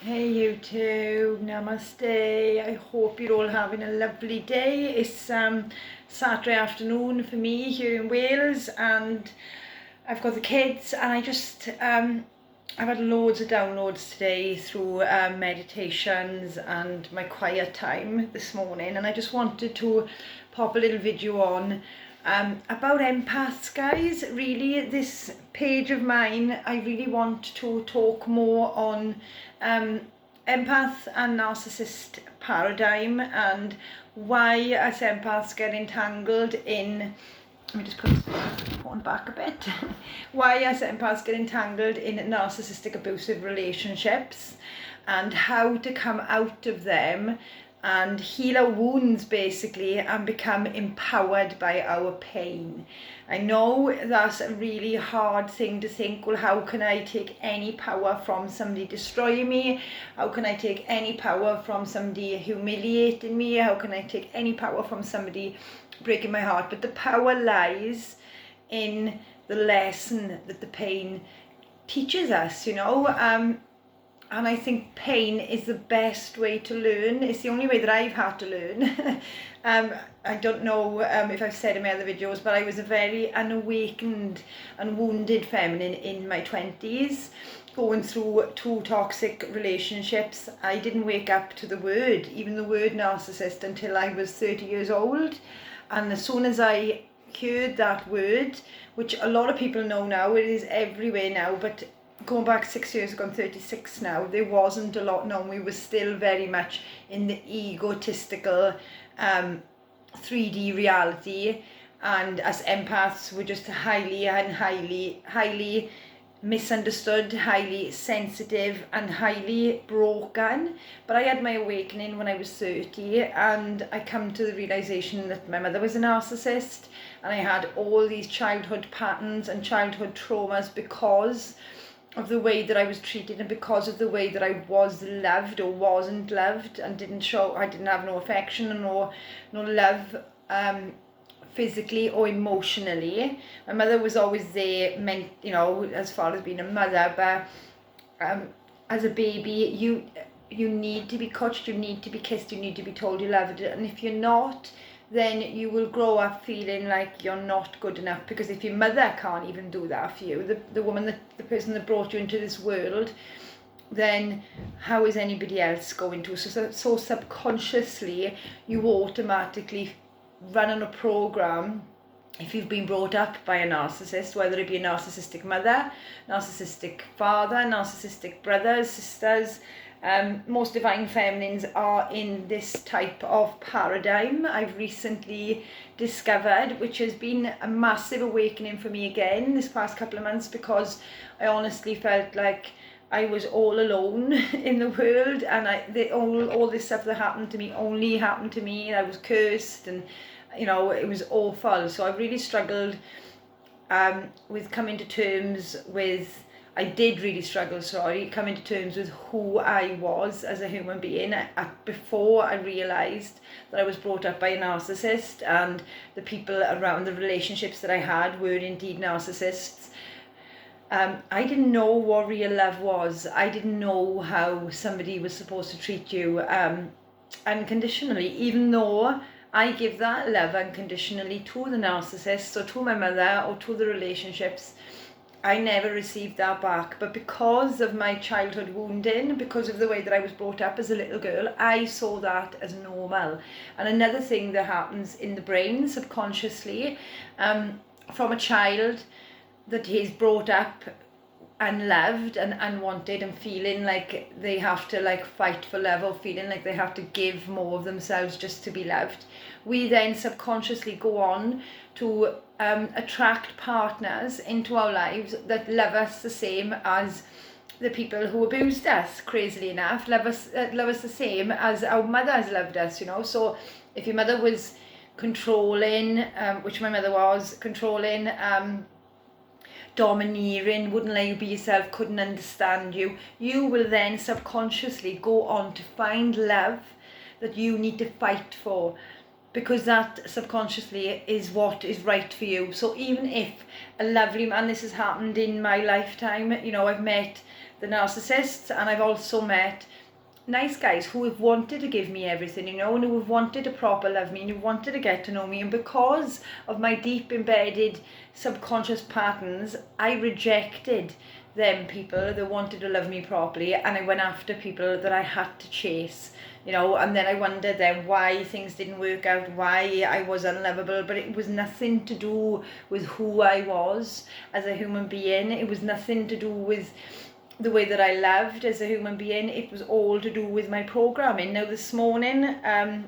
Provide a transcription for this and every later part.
Hey you two, Namaste. I hope you're all having a lovely day. It's Saturday afternoon for me here in Wales, and I've got the kids, and I've had loads of downloads today through meditations and my quiet time this morning, and I just wanted to pop a little video on about empaths, guys. Really, this page of mine, I really want to talk more on empath and narcissist paradigm, and why us empaths get entangled in, let me just put one back a bit, why us empaths get entangled in narcissistic abusive relationships and how to come out of them and heal our wounds basically and become empowered by our pain. I know that's a really hard thing to think, well, how can I take any power from somebody destroying me? How can I take any power from somebody humiliating me? How can I take any power from somebody breaking my heart? But the power lies in the lesson that the pain teaches us, and I think pain is the best way to learn. It's the only way that I've had to learn. I don't know if I've said in my other videos, but I was a very unawakened and wounded feminine in my 20s, going through 2 toxic relationships. I didn't wake up to the word, even the word narcissist, until I was 30 years old. And as soon as I heard that word, which a lot of people know now, it is everywhere now, but going back 6 years ago, I'm 36 now, there wasn't a lot known. We were still very much in the egotistical 3D reality, and as empaths were just highly misunderstood, highly sensitive and highly broken. But I had my awakening when I was 30, and I come to the realization that my mother was a narcissist, and I had all these childhood patterns and childhood traumas because of the way that I was treated, and because of the way that I was loved or wasn't loved, and I didn't have no affection or no love physically or emotionally. My mother was always there, as far as being a mother, but as a baby you need to be touched, you need to be kissed, you need to be told you loved it, and if you're not, then you will grow up feeling like you're not good enough, because if your mother can't even do that for you, the person that brought you into this world, then how is anybody else going to? So subconsciously you automatically run on a program. If you've been brought up by a narcissist, whether it be a narcissistic mother, narcissistic father, narcissistic brothers, sisters, most divine feminines are in this type of paradigm. I've recently discovered, which has been a massive awakening for me again this past couple of months, because I honestly felt like I was all alone in the world, and all this stuff that happened to me only happened to me. I was cursed, and it was awful. So I really struggled with coming to terms with, coming to terms with who I was as a human being before I realised that I was brought up by a narcissist, and the people around, the relationships that I had were indeed narcissists. I didn't know what real love was. I didn't know how somebody was supposed to treat you unconditionally, even though I give that love unconditionally to the narcissist, or to my mother, or to the relationships. I never received that back. But because of my childhood wounding, because of the way that I was brought up as a little girl, I saw that as normal. And another thing that happens in the brain subconsciously, from a child that is brought up unloved and unwanted, and feeling like they have to fight for love, or feeling like they have to give more of themselves just to be loved, we then subconsciously go on to attract partners into our lives that love us the same as the people who abused us, crazily enough, love us the same as our mothers loved us, So if your mother was controlling, which my mother was, controlling, domineering, wouldn't let you be yourself, couldn't understand you, you will then subconsciously go on to find love that you need to fight for, because that subconsciously is what is right for you. So even if a lovely man, this has happened in my lifetime, I've met the narcissists, and I've also met nice guys who have wanted to give me everything, you know, and who have wanted to proper love me and who wanted to get to know me. And because of my deep embedded subconscious patterns, I rejected them people that wanted to love me properly, and I went after people that I had to chase, you know. And then I wondered then why things didn't work out, why I was unlovable. But it was nothing to do with who I was as a human being. It was nothing to do with the way that I loved as a human being. It was all to do with my programming. Now this morning, I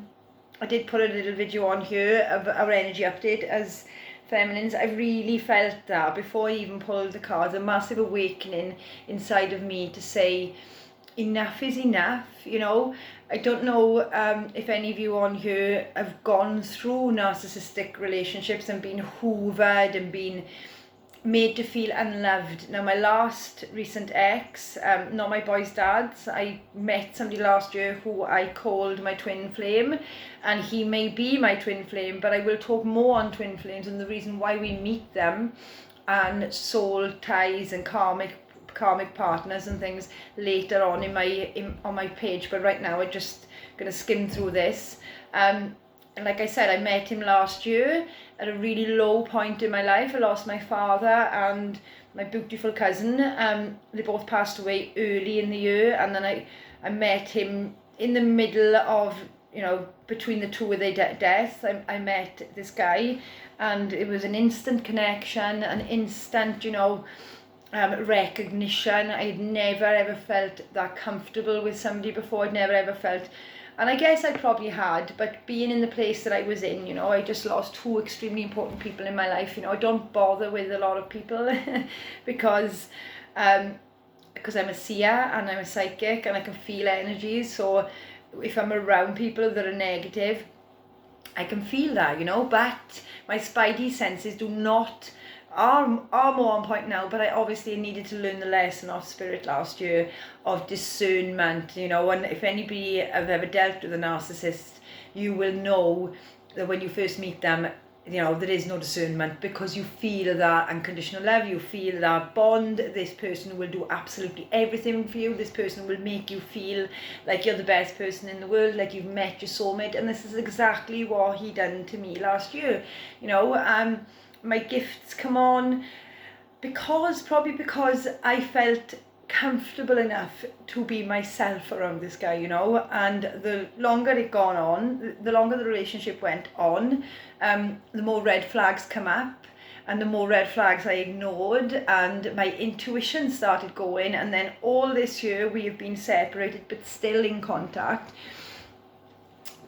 did put a little video on here of our energy update as feminines. I really felt that before I even pulled the cards, a massive awakening inside of me to say, enough is enough, you know. I don't know if any of you on here have gone through narcissistic relationships and been hoovered and been made to feel unloved. Now my last recent ex, not my boy's dad, I met somebody last year who I called my twin flame, and he may be my twin flame, but I will talk more on twin flames and the reason why we meet them, and soul ties and karmic partners and things later on on my page. But right now I'm just gonna skim through this. And like I said, I met him last year at a really low point in my life. I lost my father and my beautiful cousin. They both passed away early in the year, and then I met him in the middle of, you know, between the two of their deaths. I met this guy, and it was an instant connection, an instant, you know, recognition. I had never ever felt that comfortable with somebody before. I'd never ever felt, and I guess I probably had, but being in the place that I was in, you know, I just lost two extremely important people in my life. You know, I don't bother with a lot of people because I'm a seer and I'm a psychic and I can feel energies. So if I'm around people that are negative, I can feel that, you know, but my spidey senses are more on point now. But I obviously needed to learn the lesson of spirit last year of discernment, you know. And if anybody have ever dealt with a narcissist, you will know that when you first meet them, you know, there is no discernment, because you feel that unconditional love, you feel that bond. This person will do absolutely everything for you. This person will make you feel like you're the best person in the world, like you've met your soulmate. And this is exactly what he done to me last year, you know. My gifts come on because I felt comfortable enough to be myself around this guy, you know. And the longer it gone on, the longer the relationship went on, the more red flags come up, and the more red flags I ignored, and my intuition started going. And then all this year we have been separated but still in contact.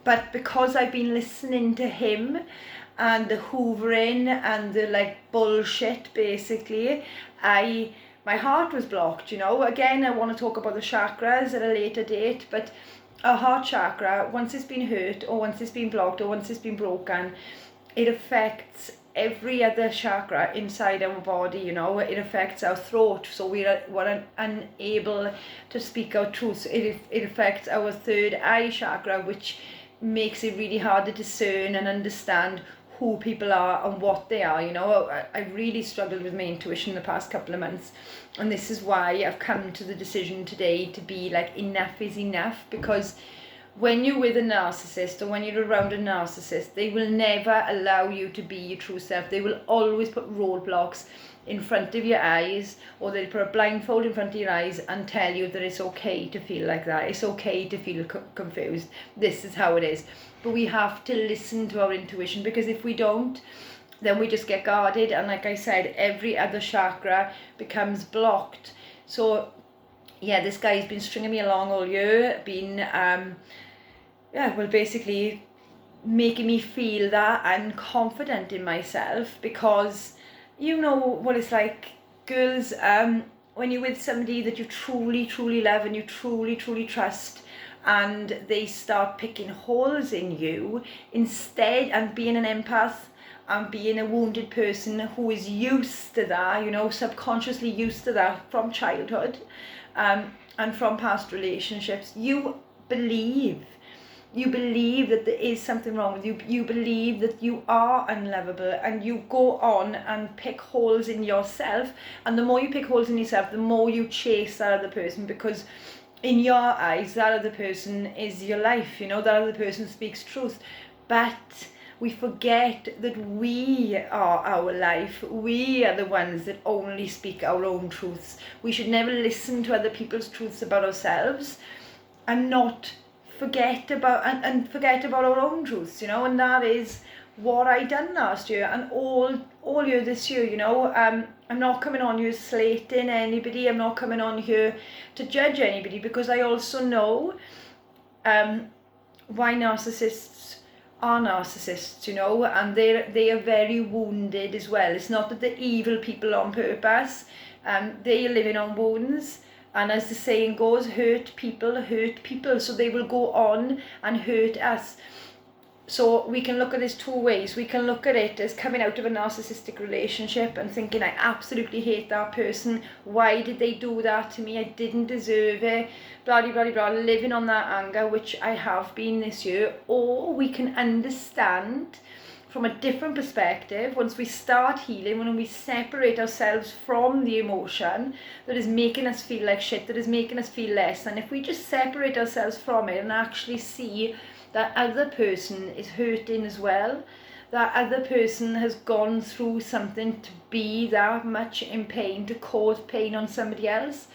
But because I've been listening to him and the hoovering and the like bullshit, basically, my heart was blocked, you know. Again, I want to talk about the chakras at a later date, but our heart chakra, once it's been hurt, or once it's been blocked, or once it's been broken, it affects every other chakra inside our body, you know. It affects our throat, so we're unable to speak our truth. It affects our third eye chakra, which makes it really hard to discern and understand who people are and what they are, you know. I really struggled with my intuition the past couple of months, and this is why I've come to the decision today to be like, enough is enough. Because when you're with a narcissist, or when you're around a narcissist, they will never allow you to be your true self. They will always put roadblocks in front of your eyes, or they'll put a blindfold in front of your eyes and tell you that it's okay to feel like that. It's okay to feel confused. This is how it is. But we have to listen to our intuition, because if we don't, then we just get guarded. And like I said, every other chakra becomes blocked. So yeah, this guy's been stringing me along all year, basically making me feel that I'm confident in myself. Because you know what it's like, girls, when you're with somebody that you truly, truly love and you truly, truly trust, and they start picking holes in you instead, and being an empath and being a wounded person who is used to that, you know, subconsciously used to that from childhood, and from past relationships, you believe you believe that there is something wrong with you, you believe that you are unlovable, and you go on and pick holes in yourself, and the more you pick holes in yourself, the more you chase that other person, because in your eyes that other person is your life, you know, that other person speaks truth. But we forget that we are our life. We are the ones that only speak our own truths. We should never listen to other people's truths about ourselves, and not forget about and forget about our own truths, you know. And that is what I done last year and all year this year, you know. I'm not coming on here slating anybody. I'm not coming on here to judge anybody, because I also know why narcissists are narcissists, you know, and they are very wounded as well. It's not that they're evil people on purpose. They are living on wounds. And as the saying goes, hurt people, so they will go on and hurt us. So we can look at this two ways. We can look at it as coming out of a narcissistic relationship and thinking, I absolutely hate that person. Why did they do that to me? I didn't deserve it. Blah, blah, blah, blah, living on that anger, which I have been this year. Or we can understand from a different perspective, once we start healing, when we separate ourselves from the emotion that is making us feel like shit, that is making us feel less, and if we just separate ourselves from it and actually see that other person is hurting as well, that other person has gone through something to be that much in pain, to cause pain on somebody else,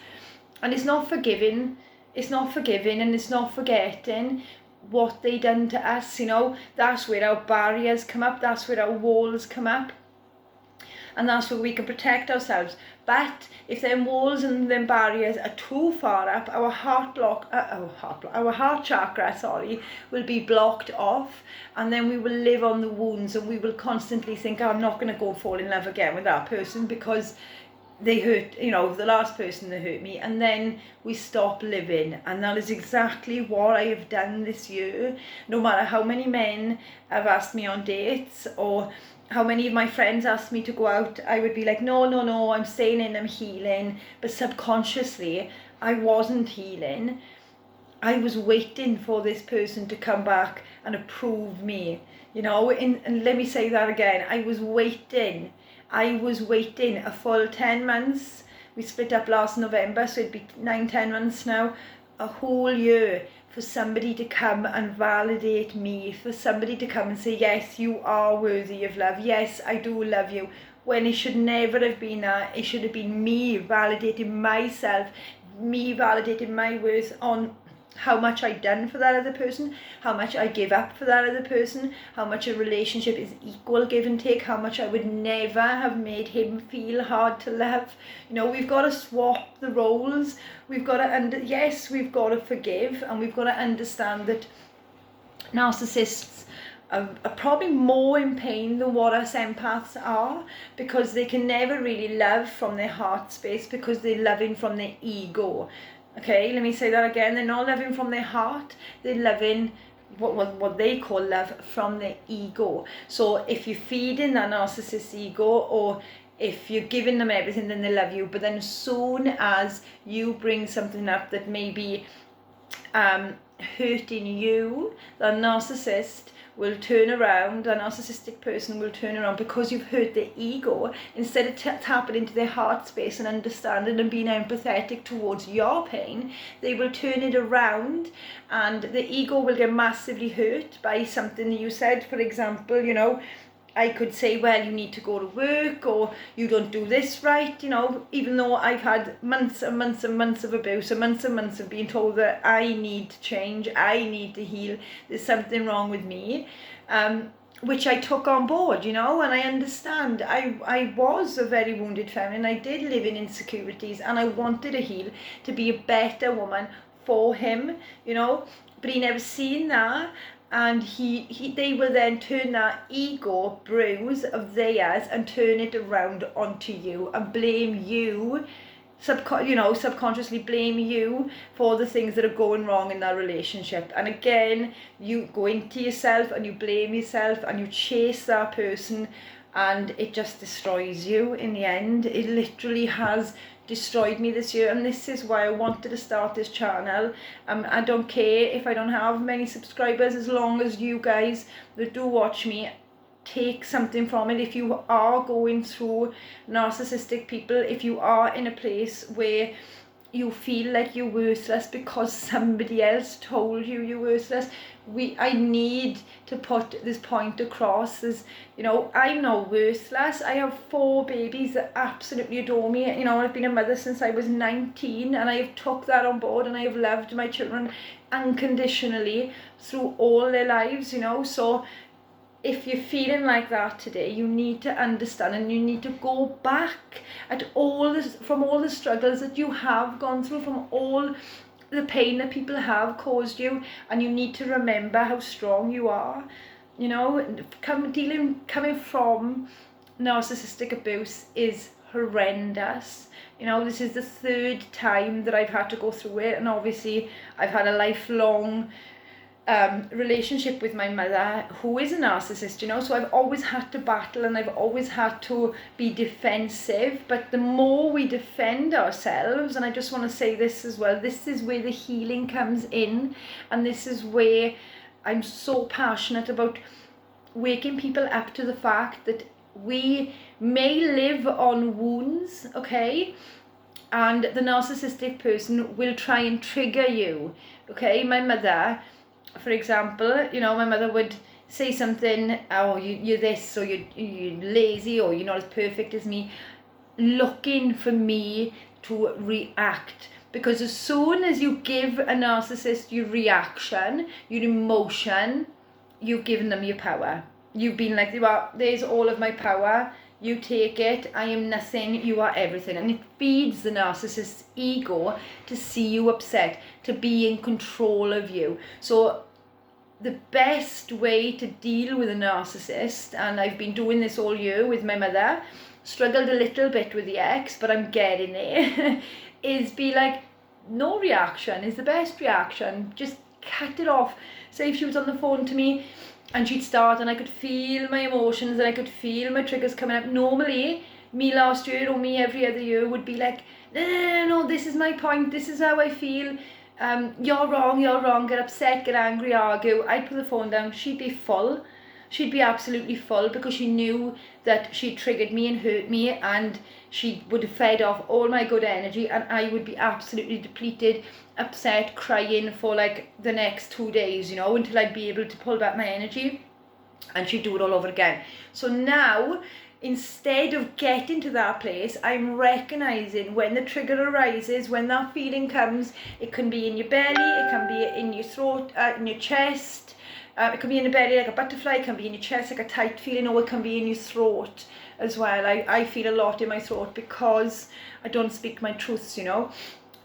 and it's not forgiving, and it's not forgetting what they done to us, you know. That's where our barriers come up, that's where our walls come up, and that's where we can protect ourselves. But if them walls and them barriers are too far up, our heart chakra, will be blocked off, and then we will live on the wounds, and we will constantly think, oh, I'm not going to go fall in love again with that person because they hurt, you know, the last person that hurt me, and then we stop living. And that is exactly what I have done this year. No matter how many men have asked me on dates, or how many of my friends asked me to go out, I would be like, no, I'm staying in, I'm healing. But subconsciously, I wasn't healing. I was waiting for this person to come back and approve me, you know. And let me say that again, I was waiting a full 10 months. We split up last November, so it'd be 9-10 months now, a whole year, for somebody to come and validate me, for somebody to come and say, yes, you are worthy of love, yes, I do love you, when it should never have been that. It should have been me validating myself, me validating my worth on how much I've done for that other person, how much I give up for that other person, how much a relationship is equal give and take, how much I would never have made him feel hard to love. You know, we've got to swap the roles. We've got to, we've got to forgive, and we've got to understand that narcissists are probably more in pain than what us empaths are, because they can never really love from their heart space, because they're loving from their ego. Okay, let me say that again. They're not loving from their heart. They're loving what they call love from their ego. So if you're feeding that narcissist's ego, or if you're giving them everything, then they love you. But then as soon as you bring something up that may be hurting you, the narcissist will turn around, a narcissistic person will turn around, because you've hurt their ego. Instead of tapping into their heart space and understanding and being empathetic towards your pain, they will turn it around, and the ego will get massively hurt by something that you said. For example, you know, I could say, well, you need to go to work, or you don't do this right, you know, even though I've had months and months and months of abuse, and months of being told that I need to change, I need to heal, there's something wrong with me, which I took on board, you know, and I understand. I was a very wounded feminine. I did live in insecurities, and I wanted to heal, to be a better woman for him, you know, but he never seen that. And they will then turn that ego bruise of theirs and turn it around onto you, and blame you, subconsciously blame you for the things that are going wrong in that relationship. And again, you go into yourself and you blame yourself and you chase that person and it just destroys you in the end. It literally has destroyed me this year, and this is why I wanted to start this channel. I don't care if I don't have many subscribers, as long as you guys that do watch me take something from it. If you are going through narcissistic people, if you are in a place where you feel like you're worthless because somebody else told you you're worthless, I need to put this point across. As you know, I'm not worthless. I have 4 babies that absolutely adore me. You know, I've been a mother since I was 19, and I have took that on board, and I have loved my children unconditionally through all their lives, you know. So if you're feeling like that today, you need to understand, and you need to go back at all this, from all the struggles that you have gone through, from all the pain that people have caused you, and you need to remember how strong you are. You know, coming from narcissistic abuse is horrendous. You know, this is the 3rd time that I've had to go through it, and obviously I've had a lifelong relationship with my mother, who is a narcissist, you know, so I've always had to battle, and I've always had to be defensive. But the more we defend ourselves, and I just want to say this as well, this is where the healing comes in, and this is where I'm so passionate about waking people up to the fact that we may live on wounds, okay, and the narcissistic person will try and trigger you, okay. My mother, for example, you know, my mother would say something, oh, you're this, or you're lazy, or you're not as perfect as me, looking for me to react. Because as soon as you give a narcissist your reaction, your emotion, you've given them your power. You've been like, well, there's all of my power, you take it, I am nothing, you are everything. And it feeds the narcissist's ego to see you upset, to be in control of you. So the best way to deal with a narcissist, and I've been doing this all year with my mother, struggled a little bit with the ex, but I'm getting there, is be like, no reaction is the best reaction. Just cut it off. Say if she was on the phone to me, and she'd start, and I could feel my emotions, and I could feel my triggers coming up. Normally, me last year, or me every other year, would be like, no, this is my point, this is how I feel, you're wrong, get upset, get angry, argue. I'd put the phone down, she'd be full. She'd be absolutely full, because she knew that she triggered me and hurt me, and she would have fed off all my good energy, and I would be absolutely depleted, upset, crying for like the next 2 days, you know, until I'd be able to pull back my energy, and she'd do it all over again. So now, instead of getting to that place, I'm recognizing when the trigger arises, when that feeling comes. It can be in your belly, it can be in your throat, in your chest. It can be in the belly like a butterfly, it can be in your chest like a tight feeling, or it can be in your throat as well. I feel a lot in my throat because I don't speak my truths, you know.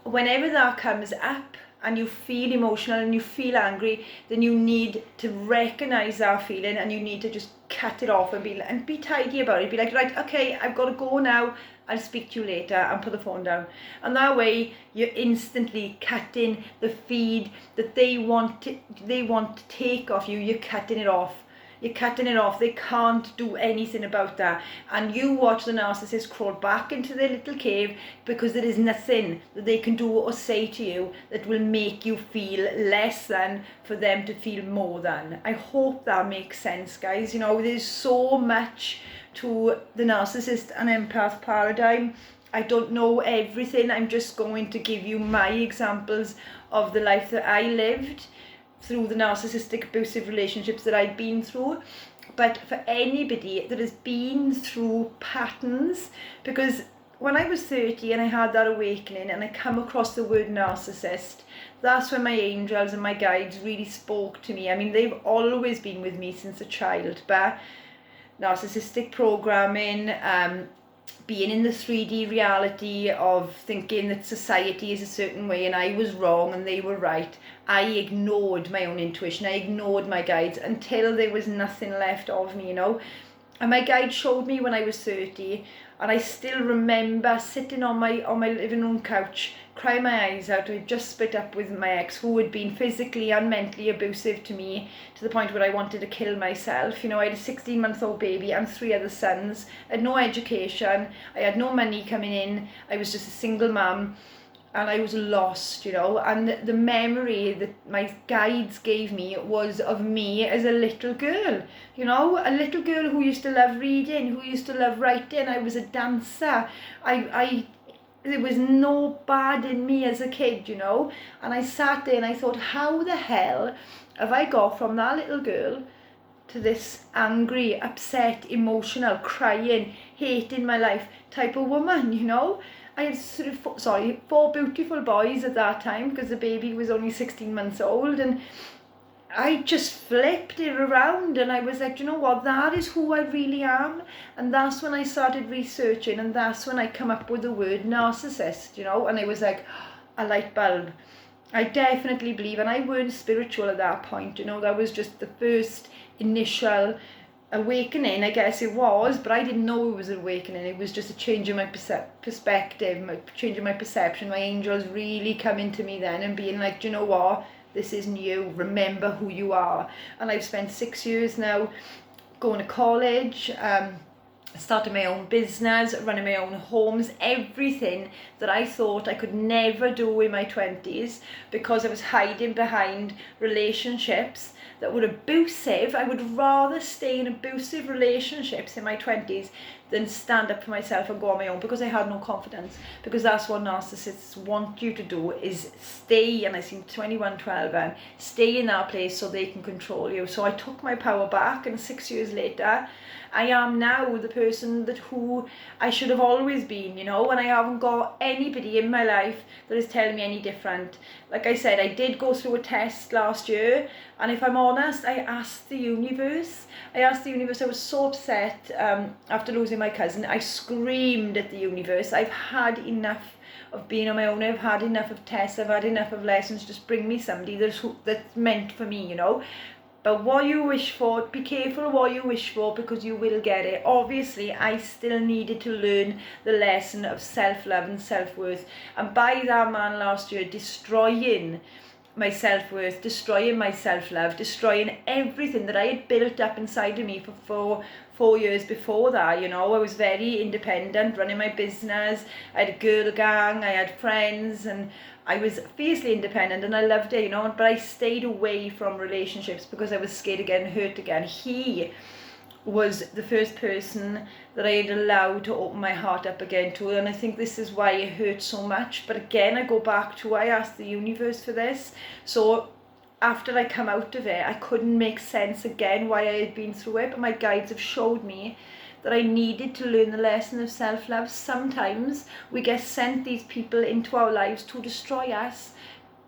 Whenever that comes up and you feel emotional and you feel angry, then you need to recognize that feeling, and you need to just cut it off and be tidy about it. Be like, right, okay, I've got to go now, I'll speak to you later, and put the phone down. And that way you're instantly cutting the feed that they want to take off you. You're cutting it off. You're cutting it off. They can't do anything about that. And you watch the narcissist crawl back into their little cave, because there is nothing that they can do or say to you that will make you feel less than for them to feel more than. I hope that makes sense, guys. You know, there's so much to the narcissist and empath paradigm. I don't know everything. I'm just going to give you my examples of the life that I lived through the narcissistic abusive relationships that I've been through. But for anybody that has been through patterns, because when I was 30 and I had that awakening and I come across the word narcissist, that's when my angels and my guides really spoke to me. I mean, they've always been with me since a child, but narcissistic programming, being in the 3D reality of thinking that society is a certain way and I was wrong and they were right. I ignored my own intuition, I ignored my guides until there was nothing left of me, you know. And my guide showed me when I was 30 And I still remember sitting on my living room couch, crying my eyes out. I just split up with my ex, who had been physically and mentally abusive to me, to the point where I wanted to kill myself. You know, I had a 16-month-old baby and 3 other sons. I had no education. I had no money coming in. I was just a single mum. And I was lost, you know, and the memory that my guides gave me was of me as a little girl, you know, a little girl who used to love reading, who used to love writing. I was a dancer. There was no bad in me as a kid, you know, and I sat there and I thought, how the hell have I got from that little girl to this angry, upset, emotional, crying, hating my life type of woman, you know? I had sort of, 4 beautiful boys at that time, because the baby was only 16 months old, and I just flipped it around, and I was like, you know what, that is who I really am. And that's when I started researching, and that's when I come up with the word narcissist, you know, and I was like, a light bulb. I definitely believe, and I weren't spiritual at that point, you know, that was just the first initial awakening, I guess it was, but I didn't know it was an awakening. It was just a change in my perspective, change in my perception. My angels really coming to me then and being like, do you know what, this isn't you, remember who you are. And I've spent 6 years now going to college, starting my own business, running my own homes, everything that I thought I could never do in my 20s, because I was hiding behind relationships that were abusive. I would rather stay in abusive relationships in my 20s than stand up for myself and go on my own, because I had no confidence. Because that's what narcissists want you to do, is stay, and I seem 21-12 and stay in that place so they can control you. So I took my power back, and 6 years later I am now the person who I should have always been, you know, and I haven't got anybody in my life that is telling me any different. Like I said, I did go through a test last year, and if I'm honest, I asked the universe, I was so upset after losing my cousin. I screamed at the universe, I've had enough of being on my own, I've had enough of tests, I've had enough of lessons, just bring me somebody that's meant for me, you know. But what you wish for, be careful what you wish for, because you will get it. Obviously, I still needed to learn the lesson of self-love and self-worth. And by that man last year destroying my self-worth, destroying my self-love, destroying everything that I had built up inside of me for 4 years before that, you know. I was very independent, running my business. I had a girl gang, I had friends, and I was fiercely independent, and I loved it, you know, but I stayed away from relationships because I was scared of getting hurt again. He was the first person that I had allowed to open my heart up again to, and I think this is why it hurt so much. But again, I go back to, I asked the universe for this. So after I come out of it, I couldn't make sense again why I had been through it, but my guides have showed me that I needed to learn the lesson of self-love. Sometimes we get sent these people into our lives to destroy us,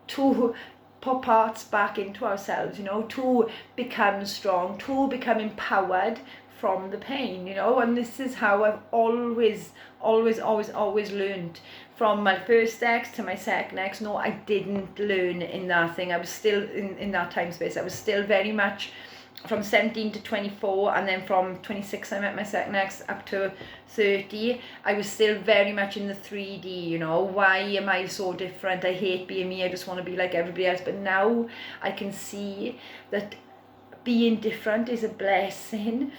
to put parts back into ourselves, you know, to become strong, to become empowered from the pain, you know. And this is how I've always learned. From my first ex to my second ex, no, I didn't learn in that thing. I was still in that time space. I was still very much from 17 to 24, and then from 26 I met my second ex up to 30. I was still very much in the 3D, you know. Why am I so different? I hate being me, I just want to be like everybody else. But now I can see that being different is a blessing,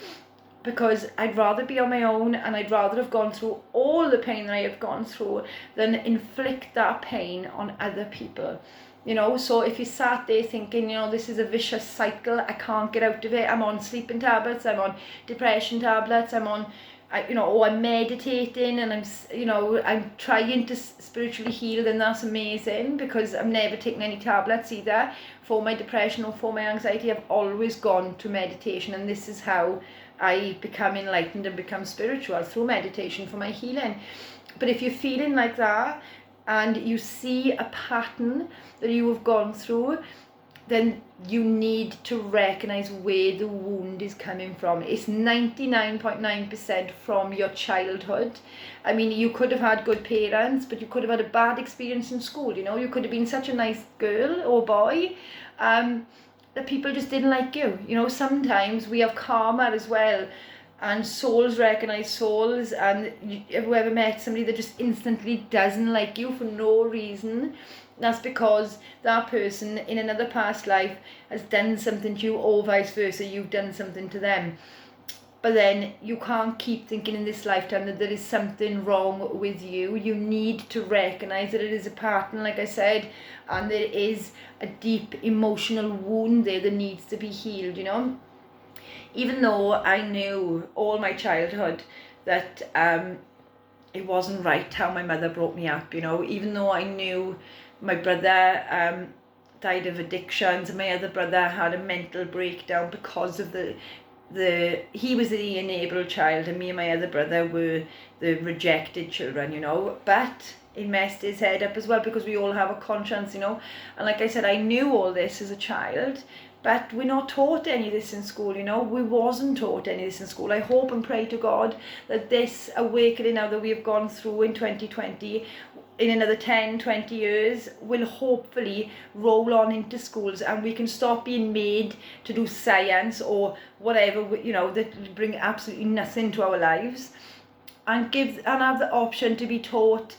because I'd rather be on my own, and I'd rather have gone through all the pain that I have gone through than inflict that pain on other people. You know, so if you sat there thinking, you know, this is a vicious cycle, I can't get out of it, I'm on sleeping tablets, I'm on depression tablets, I'm meditating, and I'm trying to spiritually heal, then that's amazing, because I'm never taking any tablets either for my depression or for my anxiety. I've always gone to meditation, and this is how I become enlightened and become spiritual, through meditation, for my healing. But if you're feeling like that, and you see a pattern that you have gone through, then you need to recognize where the wound is coming from. It's 99.9% from your childhood. I mean, you could have had good parents, but you could have had a bad experience in school, you know. You could have been such a nice girl or boy that people just didn't like you. You know, sometimes we have karma as well. and souls recognise souls, and have you ever met somebody that just instantly doesn't like you for no reason? That's because that person in another past life has done something to you, or vice versa, you've done something to them. But then you can't keep thinking in this lifetime that there is something wrong with you. You need to recognise that it is a pattern, like I said, and there is a deep emotional wound there that needs to be healed, you know. Even though I knew all my childhood that it wasn't right how my mother brought me up, you know, even though I knew my brother died of addictions and my other brother had a mental breakdown because of he was the enabled child and me and my other brother were the rejected children, you know, but it messed his head up as well because we all have a conscience, you know. And like I said, I knew all this as a child, but we're not taught any of this in school, you know. We wasn't taught any of this in school. I hope and pray to God that this awakening now that we have gone through in 2020, in another 10, 20 years, will hopefully roll on into schools and we can stop being made to do science or whatever, you know, that bring absolutely nothing to our lives, and have the option to be taught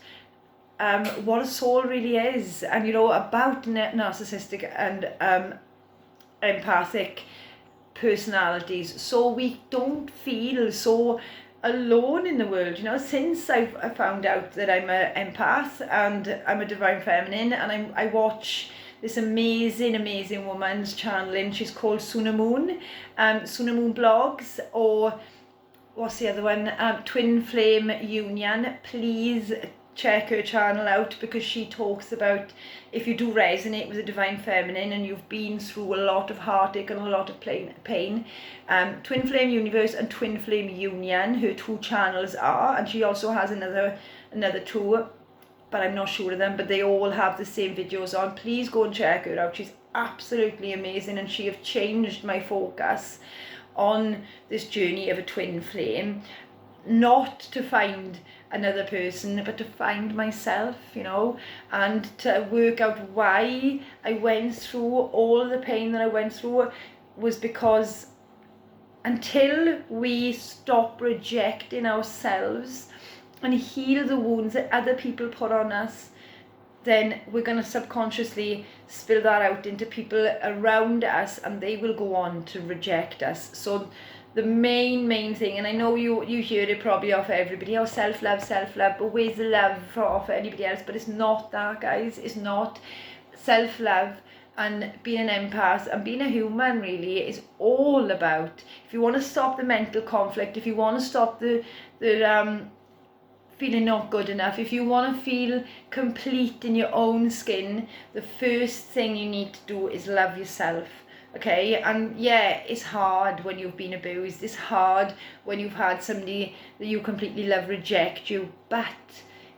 what a soul really is, and, you know, about narcissistic and empathic personalities, so we don't feel so alone in the world, you know. Since I found out that I'm an empath and I'm a divine feminine, and I watch this amazing woman's channeling. She's called Suna Moon Blogs, or what's the other one, Twin Flame Union. Please check her channel out, because she talks about, if you do resonate with the divine feminine and you've been through a lot of heartache and a lot of pain, Twin Flame Universe and Twin Flame Union, her two channels are, and she also has another two, but I'm not sure of them, but they all have the same videos on. Please go and check her out. She's absolutely amazing, and she have changed my focus on this journey of a twin flame, not to find another person, but to find myself, you know, and to work out why I went through all the pain that I went through. Was because until we stop rejecting ourselves and heal the wounds that other people put on us, then we're going to subconsciously spill that out into people around us, and they will go on to reject us. So the main thing, and I know you hear it probably off everybody, oh, self-love, but where's the love off anybody else? But it's not that, guys. It's not. Self-love and being an empath and being a human really is all about, if you want to stop the mental conflict, if you want to stop the feeling not good enough, if you want to feel complete in your own skin, the first thing you need to do is love yourself. Okay, and yeah, it's hard when you've been abused, it's hard when you've had somebody that you completely love reject you, but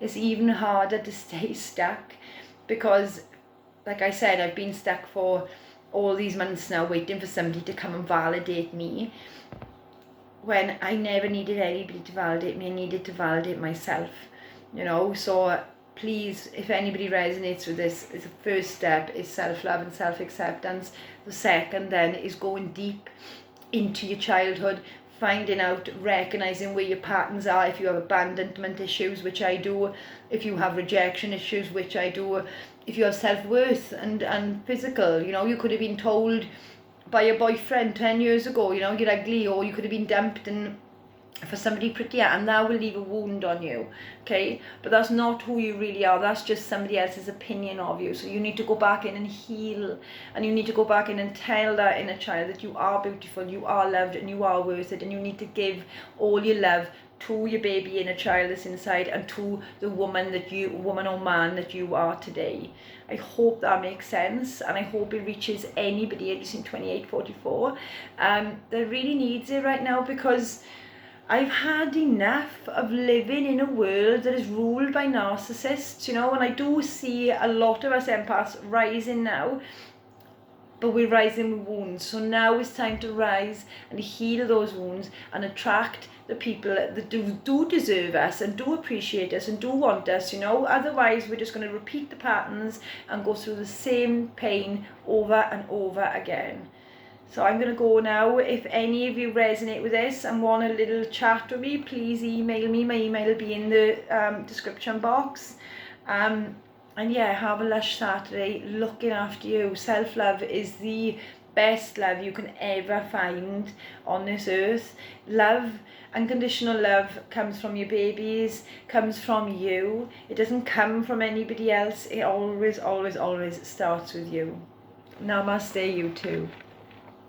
it's even harder to stay stuck, because like I said, I've been stuck for all these months now waiting for somebody to come and validate me, when I never needed anybody to validate me. I needed to validate myself, you know. So please, if anybody resonates with this, the first step is self-love and self-acceptance. The second then is going deep into your childhood, finding out, recognizing where your patterns are. If you have abandonment issues, which I do, if you have rejection issues, which I do, if you have self-worth and physical, you know, you could have been told by your boyfriend 10 years ago, you know, you're ugly, or you could have been dumped and for somebody prettier, and that will leave a wound on you, okay? But that's not who you really are. That's just somebody else's opinion of you. So you need to go back in and heal, and you need to go back in and tell that inner child that you are beautiful, you are loved, and you are worth it, and you need to give all your love to your baby inner child that's inside, and to the woman or man that you are today. I hope that makes sense, and I hope it reaches anybody at least in 2844 that really needs it right now, because I've had enough of living in a world that is ruled by narcissists, you know, and I do see a lot of us empaths rising now, but we're rising with wounds. So now it's time to rise and heal those wounds and attract the people that do deserve us and do appreciate us and do want us, you know. Otherwise, we're just going to repeat the patterns and go through the same pain over and over again. So I'm going to go now. If any of you resonate with this and want a little chat with me, please email me. My email will be in the description box. And yeah, have a lush Saturday, looking after you. Self-love is the best love you can ever find on this earth. Love, unconditional love, comes from your babies, comes from you. It doesn't come from anybody else. It always, always, always starts with you. Namaste, you too.